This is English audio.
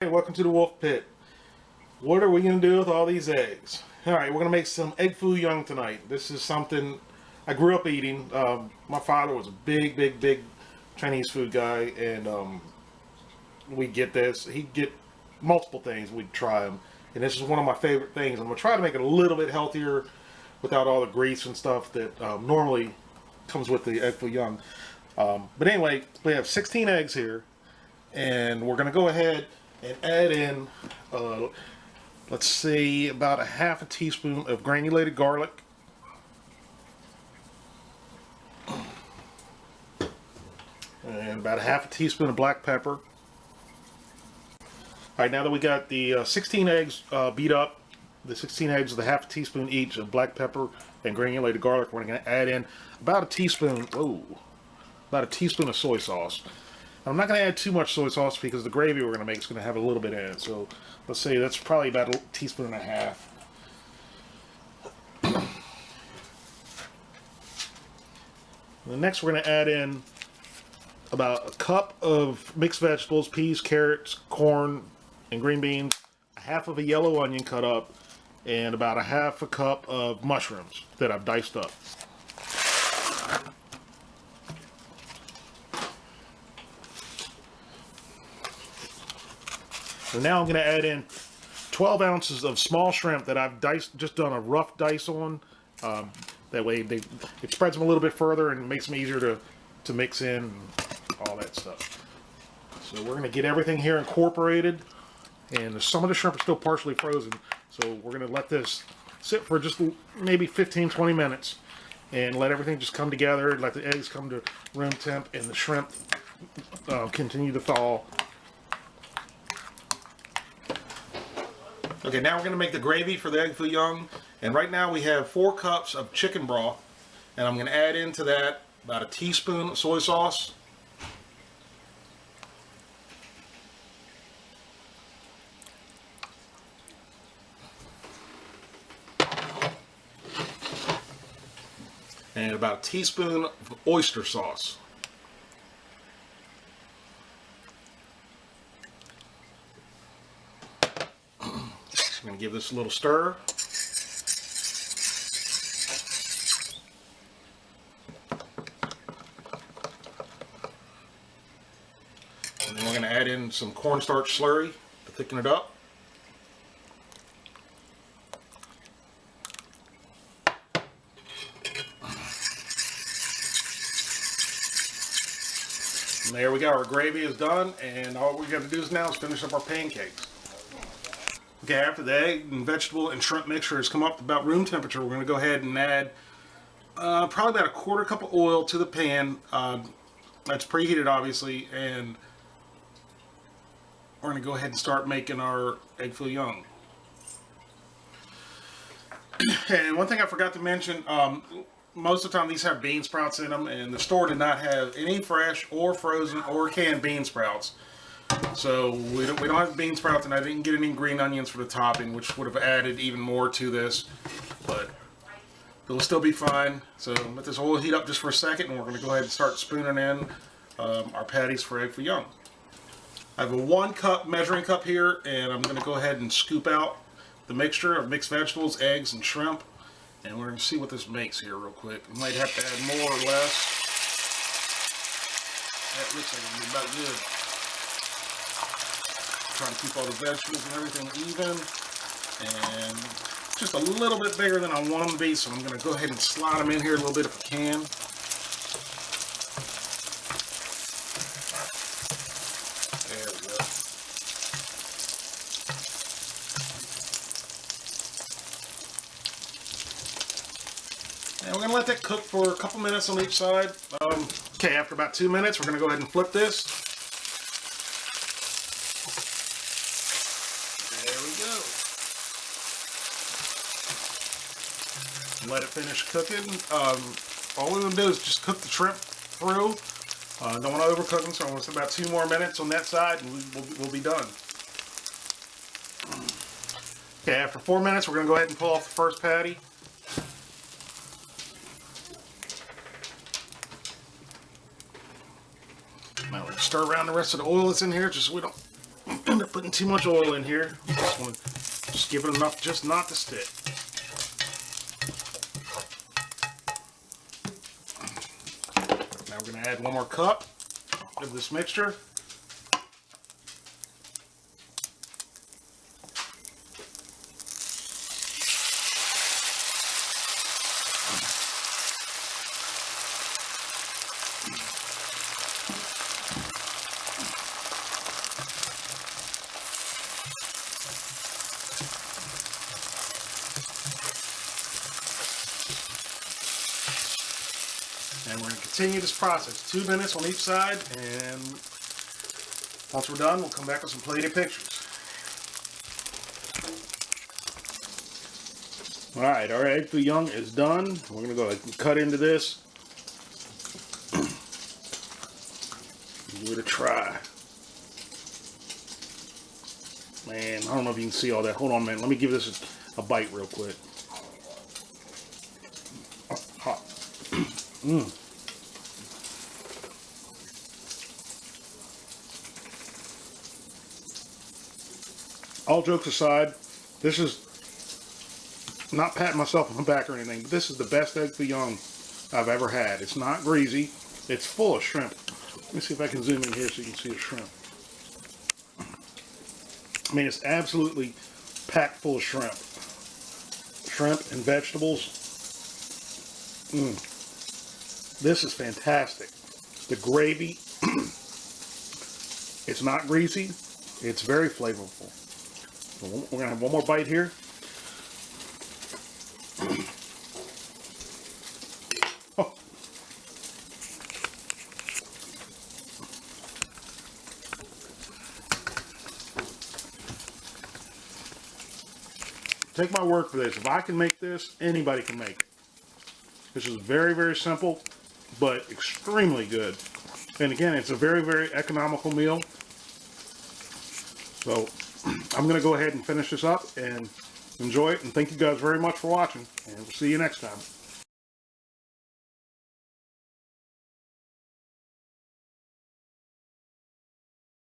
Hey, welcome to the Wolfe Pit. What are we going to do with all these eggs? Alright, we're going to make some egg foo young tonight. This is something I grew up eating. My father was a big Chinese food guy, and we'd get this. He'd get multiple things. We'd try them. And this is one of my favorite things. I'm going to try to make it a little bit healthier without all the grease and stuff that normally comes with the egg foo young. But anyway, we have 16 eggs here, and we're going to go ahead and add in, let's see, about a half a teaspoon of granulated garlic. And about a half a teaspoon of black pepper. Alright, now that we got the 16 eggs beat up, the 16 eggs with a half a teaspoon each of black pepper and granulated garlic, we're going to add in about a teaspoon, about a teaspoon of soy sauce. I'm not going to add too much soy sauce because the gravy we're going to make is going to have a little bit in it. So let's say that's probably about a teaspoon and a half. And next we're going to add in about a cup of mixed vegetables, peas, carrots, corn, and green beans, a half of a yellow onion cut up, and about a half a cup of mushrooms that I've diced up. So now I'm going to add in 12 ounces of small shrimp that I've just done a rough dice on. That way it spreads them a little bit further and makes them easier to mix in and all that stuff. So we're going to get everything here incorporated. And some of the shrimp are still partially frozen. So we're going to let this sit for just maybe 15-20 minutes. And let everything just come together. Let the eggs come to room temp and the shrimp continue to thaw. Okay, now we're going to make the gravy for the egg foo young, and right now we have 4 cups of chicken broth, and I'm going to add into that about a teaspoon of soy sauce, and about a teaspoon of oyster sauce. I'm going to give this a little stir. And then we're going to add in some cornstarch slurry to thicken it up. And there we go, our gravy is done, and all we're going to do now is finish up our pancakes. Okay, after the egg and vegetable and shrimp mixture has come up to about room temperature, we're going to go ahead and add probably about a quarter cup of oil to the pan. That's preheated, obviously, and we're going to go ahead and start making our egg foo young. And one thing I forgot to mention, most of the time these have bean sprouts in them, and the store did not have any fresh or frozen or canned bean sprouts. So we don't have bean sprouts, and I didn't get any green onions for the topping, which would have added even more to this, but it'll still be fine. So let this oil heat up just for a second, and we're going to go ahead and start spooning in our patties for egg foo young. I have a 1 cup measuring cup here, and I'm going to go ahead and scoop out the mixture of mixed vegetables, eggs, and shrimp, and we're going to see what this makes here real quick. We might have to add more or less. That looks like it'll be about good. Trying to keep all the vegetables and everything even, and just a little bit bigger than I want them to be, so I'm going to go ahead and slide them in here a little bit if I can. There we go. And we're going to let that cook for a couple minutes on each side. Okay, after about 2 minutes, we're going to go ahead and flip this. Let it finish cooking. All we're going to do is just cook the shrimp through. Don't want to overcook them, so I'm going to say about 2 more minutes on that side, and we'll be done. Okay, after 4 minutes, we're going to go ahead and pull off the first patty. Now we're going to stir around the rest of the oil that's in here, just so we don't end up putting too much oil in here. Just give it enough just not to stick. Now we're going to add 1 more cup of this mixture. And we're going to continue this process. 2 minutes on each side, and once we're done, we'll come back with some plated pictures. Alright, our egg foo young is done. We're going to go ahead and cut into this. Give it a try. Man, I don't know if you can see all that. Hold on a minute. Let me give this a bite real quick. Hot. Mmm. All jokes aside, this is not patting myself on the back or anything, but this is the best egg foo young I've ever had. It's not greasy. It's full of shrimp. Let me see if I can zoom in here so you can see the shrimp. I mean, it's absolutely packed full of shrimp. Shrimp and vegetables. This is fantastic. The gravy, it's not greasy. It's very flavorful. We're going to have 1 more bite here. Oh. Take my word for this. If I can make this, anybody can make it. This is very, very simple, but extremely good. And again, it's a very, very economical meal. So I'm going to go ahead and finish this up and enjoy it. And thank you guys very much for watching. And we'll see you next time.